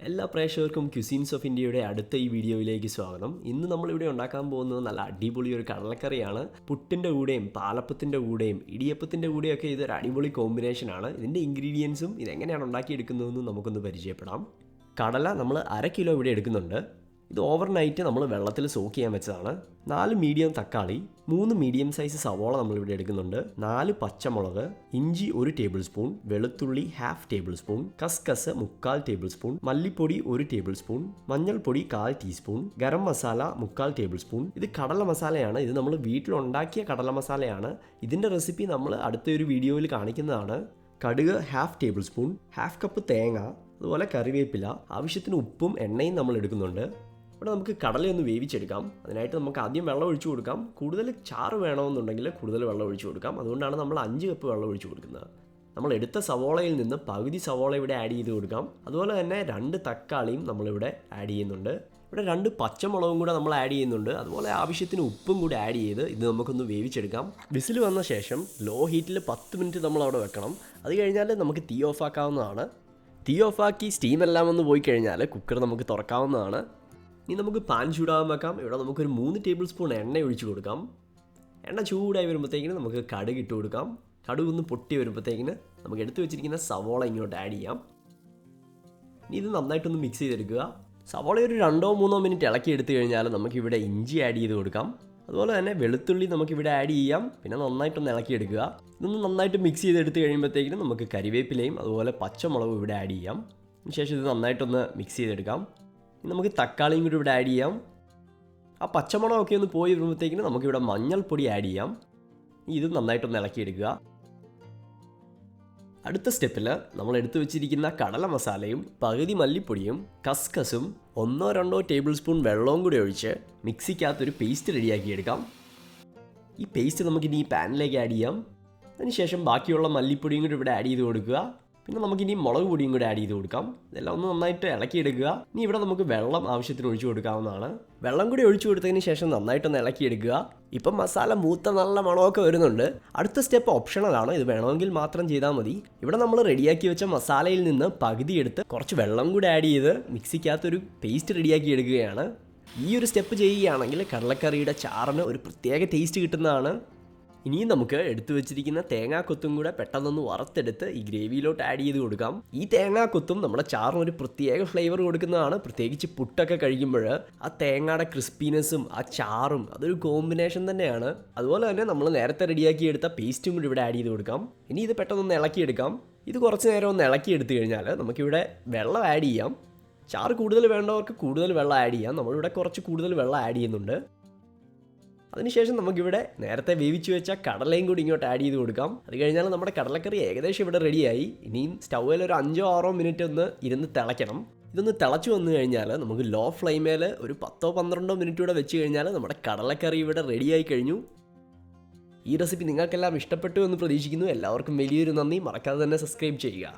എല്ലാ പ്രേക്ഷകർക്കും cuisines of ഇന്ത്യയുടെ അടുത്ത ഈ വീഡിയോയിലേക്ക് സ്വാഗതം. ഇന്ന് നമ്മളിവിടെ ഉണ്ടാക്കാൻ പോകുന്നത് നല്ല അടിപൊളി ഒരു കടലക്കറിയാണ്. പുട്ടിൻ്റെ കൂടെയും പാലപ്പത്തിൻ്റെ കൂടെയും ഇടിയപ്പത്തിൻ്റെ കൂടെയൊക്കെ ഇതൊരു അടിപൊളി കോമ്പിനേഷനാണ്. ഇതിൻ്റെ ഇൻഗ്രീഡിയൻസും ഇതെങ്ങനെയാണ് ഉണ്ടാക്കിയെടുക്കുന്നതെന്നും നമുക്കൊന്ന് പരിചയപ്പെടാം. കടല നമ്മൾ 1/2 കിലോ ഇവിടെ എടുക്കുന്നുണ്ട്. ഇത് ഓവർനൈറ്റ് നമ്മൾ വെള്ളത്തിൽ സോക്ക് ചെയ്യാൻ വെച്ചതാണ്. 4 മീഡിയം തക്കാളി, 3 മീഡിയം സൈസ് സവോള നമ്മളിവിടെ എടുക്കുന്നുണ്ട്, 4 പച്ചമുളക്, ഇഞ്ചി 1 ടേബിൾ സ്പൂൺ, വെളുത്തുള്ളി 1/2 ടേബിൾ സ്പൂൺ, കസ്കസ് 3/4 ടേബിൾ സ്പൂൺ, മല്ലിപ്പൊടി 1 ടേബിൾ സ്പൂൺ, മഞ്ഞൾപ്പൊടി 1/4 teaspoon, garam masala 3/4 table spoon. ഇത് കടല മസാലയാണ്. ഇത് നമ്മൾ വീട്ടിലുണ്ടാക്കിയ കടല മസാലയാണ്. ഇതിൻ്റെ റെസിപ്പി നമ്മൾ അടുത്തൊരു വീഡിയോയിൽ കാണിക്കുന്നതാണ്. കടുക് 1/2 ടേബിൾ സ്പൂൺ, 1/2 കപ്പ് തേങ്ങ, അതുപോലെ കറിവേപ്പില, ആവശ്യത്തിന് ഉപ്പും എണ്ണയും നമ്മൾ എടുക്കുന്നുണ്ട്. ഇവിടെ നമുക്ക് കടലയൊന്ന് വേവിച്ചെടുക്കാം. അതിനായിട്ട് നമുക്ക് ആദ്യം വെള്ളം ഒഴിച്ചു കൊടുക്കാം. കൂടുതൽ ചാറ് വേണമെന്നുണ്ടെങ്കിൽ കൂടുതൽ വെള്ളം ഒഴിച്ചു കൊടുക്കാം. അതുകൊണ്ടാണ് നമ്മൾ 5 കപ്പ് വെള്ളം ഒഴിച്ചു കൊടുക്കുന്നത്. നമ്മൾ എടുത്ത സവോളയിൽ നിന്ന് പകുതി സവോള ഇവിടെ ആഡ് ചെയ്ത് കൊടുക്കാം. അതുപോലെ തന്നെ 2 തക്കാളിയും നമ്മളിവിടെ ആഡ് ചെയ്യുന്നുണ്ട്. ഇവിടെ 2 പച്ചമുളകും കൂടെ നമ്മൾ ആഡ് ചെയ്യുന്നുണ്ട്. അതുപോലെ ആവശ്യത്തിന് ഉപ്പും കൂടി ആഡ് ചെയ്ത് ഇത് നമുക്കൊന്ന് വേവിച്ചെടുക്കാം. വിസിൽ വന്ന ശേഷം ലോ ഹീറ്റിൽ 10 മിനിറ്റ് നമ്മൾ അവിടെ വെക്കണം. അത് കഴിഞ്ഞാൽ നമുക്ക് തീ ഓഫാക്കാവുന്നതാണ്. തീ ഓഫാക്കി സ്റ്റീമെല്ലാം ഒന്ന് പോയി കഴിഞ്ഞാൽ കുക്കർ നമുക്ക് തുറക്കാവുന്നതാണ്. ഇനി നമുക്ക് പാൻ ചൂടാകാൻ വെക്കാം. ഇവിടെ നമുക്കൊരു 3 ടേബിൾ സ്പൂൺ എണ്ണ ഒഴിച്ച് കൊടുക്കാം. എണ്ണ ചൂടായി വരുമ്പോഴത്തേക്കിന് നമുക്ക് കടുക് ഇട്ട് കൊടുക്കാം. കടുക് ഒന്ന് പൊട്ടി വരുമ്പോഴത്തേക്കിന് നമുക്ക് എടുത്തു വെച്ചിരിക്കുന്ന സവോള ഇങ്ങോട്ട് ആഡ് ചെയ്യാം. ഇനി ഇത് നന്നായിട്ടൊന്ന് മിക്സ് ചെയ്തെടുക്കുക. സവോള ഒരു 2-3 മിനിറ്റ് ഇളക്കി എടുത്തു കഴിഞ്ഞാൽ നമുക്കിവിടെ ഇഞ്ചി ആഡ് ചെയ്ത് കൊടുക്കാം. അതുപോലെ തന്നെ വെളുത്തുള്ളി നമുക്കിവിടെ ആഡ് ചെയ്യാം. പിന്നെ നന്നായിട്ടൊന്ന് ഇളക്കിയെടുക്കുക. ഇതൊന്ന് നന്നായിട്ട് മിക്സ് ചെയ്തെടുത്ത് കഴിയുമ്പോഴത്തേക്കിനും നമുക്ക് കരിവേപ്പിലയും അതുപോലെ പച്ചമുളകും ഇവിടെ ആഡ് ചെയ്യാം. ശേഷം ഇത് നന്നായിട്ടൊന്ന് മിക്സ് ചെയ്തെടുക്കാം. നമുക്ക് തക്കാളിയും കൂടി ഇവിടെ ആഡ് ചെയ്യാം. ആ പച്ചമുളകൊക്കെ ഒന്ന് പോയി വരുമ്പോഴത്തേക്കിനും നമുക്കിവിടെ മഞ്ഞൾപ്പൊടി ആഡ് ചെയ്യാം. ഇത് നന്നായിട്ടൊന്ന് ഇളക്കിയെടുക്കുക. അടുത്ത സ്റ്റെപ്പിൽ നമ്മൾ എടുത്തു വെച്ചിരിക്കുന്ന കടല മസാലയും പകുതി മല്ലിപ്പൊടിയും കസ്കസും 1-2 ടേബിൾ സ്പൂൺ വെള്ളവും കൂടി ഒഴിച്ച് മിക്സിക്കകത്തൊരു പേസ്റ്റ് റെഡിയാക്കിയെടുക്കാം. ഈ പേസ്റ്റ് നമുക്കിനി ഈ പാനിലേക്ക് ആഡ് ചെയ്യാം. അതിനുശേഷം ബാക്കിയുള്ള മല്ലിപ്പൊടിയും കൂടി ഇവിടെ ആഡ് ചെയ്ത് കൊടുക്കുക. പിന്നെ നമുക്കിനി മുളക് പൊടിയും കൂടി ആഡ് ചെയ്ത് കൊടുക്കാം. ഇതെല്ലാം ഒന്ന് നന്നായിട്ട് ഇളക്കിയെടുക്കുക. ഇനി ഇവിടെ നമുക്ക് വെള്ളം ആവശ്യത്തിന് ഒഴിച്ചു കൊടുക്കാവുന്നതാണ്. വെള്ളം കൂടി ഒഴിച്ചു കൊടുത്തതിന് ശേഷം നന്നായിട്ടൊന്ന് ഇളക്കിയെടുക്കുക. ഇപ്പം മസാല മൂത്ത നല്ല മണമൊക്കെ വരുന്നുണ്ട്. അടുത്ത സ്റ്റെപ്പ് ഓപ്ഷണലാണ്. ഇത് വേണമെങ്കിൽ മാത്രം ചെയ്താൽ മതി. ഇവിടെ നമ്മൾ റെഡിയാക്കി വെച്ച മസാലയിൽ നിന്ന് പകുതി എടുത്ത് കുറച്ച് വെള്ളം കൂടി ആഡ് ചെയ്ത് മിക്സിക്കകത്തൊരു പേസ്റ്റ് റെഡിയാക്കി എടുക്കുകയാണ്. ഈ ഒരു സ്റ്റെപ്പ് ചെയ്യുകയാണെങ്കിൽ കടലക്കറിയുടെ ചാറിന് ഒരു പ്രത്യേക ടേസ്റ്റ് കിട്ടുന്നതാണ്. ഇനിയും നമുക്ക് എടുത്തു വെച്ചിരിക്കുന്ന തേങ്ങാക്കൊത്തും കൂടെ പെട്ടെന്നൊന്ന് വറുത്തെടുത്ത് ഈ ഗ്രേവിയിലോട്ട് ആഡ് ചെയ്ത് കൊടുക്കാം. ഈ തേങ്ങാക്കൊത്തും നമ്മുടെ ചാറിന് ഒരു പ്രത്യേക ഫ്ലേവർ കൊടുക്കുന്നതാണ്. പ്രത്യേകിച്ച് പുട്ടൊക്കെ കഴിക്കുമ്പോൾ ആ തേങ്ങയുടെ ക്രിസ്പിനെസ്സും ആ ചാറും അതൊരു കോമ്പിനേഷൻ തന്നെയാണ്. അതുപോലെ തന്നെ നമ്മൾ നേരത്തെ റെഡിയാക്കി എടുത്ത പേസ്റ്റും കൂടി ഇവിടെ ആഡ് ചെയ്ത് കൊടുക്കാം. ഇനി ഇത് പെട്ടെന്നൊന്ന് ഇളക്കിയെടുക്കാം. ഇത് കുറച്ച് നേരം ഒന്ന് ഇളക്കിയെടുത്ത് കഴിഞ്ഞാൽ നമുക്കിവിടെ വെള്ളം ആഡ് ചെയ്യാം. ചാറ് കൂടുതൽ വേണ്ടവർക്ക് കൂടുതൽ വെള്ളം ആഡ് ചെയ്യാം. നമ്മളിവിടെ കുറച്ച് കൂടുതൽ വെള്ളം ആഡ് ചെയ്യുന്നുണ്ട്. അതിനുശേഷം നമുക്കിവിടെ നേരത്തെ വേവിച്ച് വെച്ച കടലയും കൂടി ഇങ്ങോട്ട് ആഡ് ചെയ്ത് കൊടുക്കാം. അത് കഴിഞ്ഞാൽ നമ്മുടെ കടലക്കറി ഏകദേശം ഇവിടെ റെഡിയായി. ഇനിയും സ്റ്റൗവിൽ ഒരു 5-6 മിനിറ്റ് ഒന്ന് ഇരുന്ന് തിളയ്ക്കണം. ഇതൊന്ന് തിളച്ച് വന്നു കഴിഞ്ഞാൽ നമുക്ക് ലോ ഫ്ലെയിമിൽ ഒരു 10-12 മിനിറ്റ് കൂടെ വെച്ച് കഴിഞ്ഞാൽ നമ്മുടെ കടലക്കറി ഇവിടെ റെഡിയായി കഴിഞ്ഞു. ഈ റെസിപ്പി നിങ്ങൾക്കെല്ലാം ഇഷ്ടപ്പെട്ടു എന്ന് പ്രതീക്ഷിക്കുന്നു. എല്ലാവർക്കും വലിയൊരു നന്ദി. മറക്കാതെ തന്നെ സബ്സ്ക്രൈബ് ചെയ്യുക.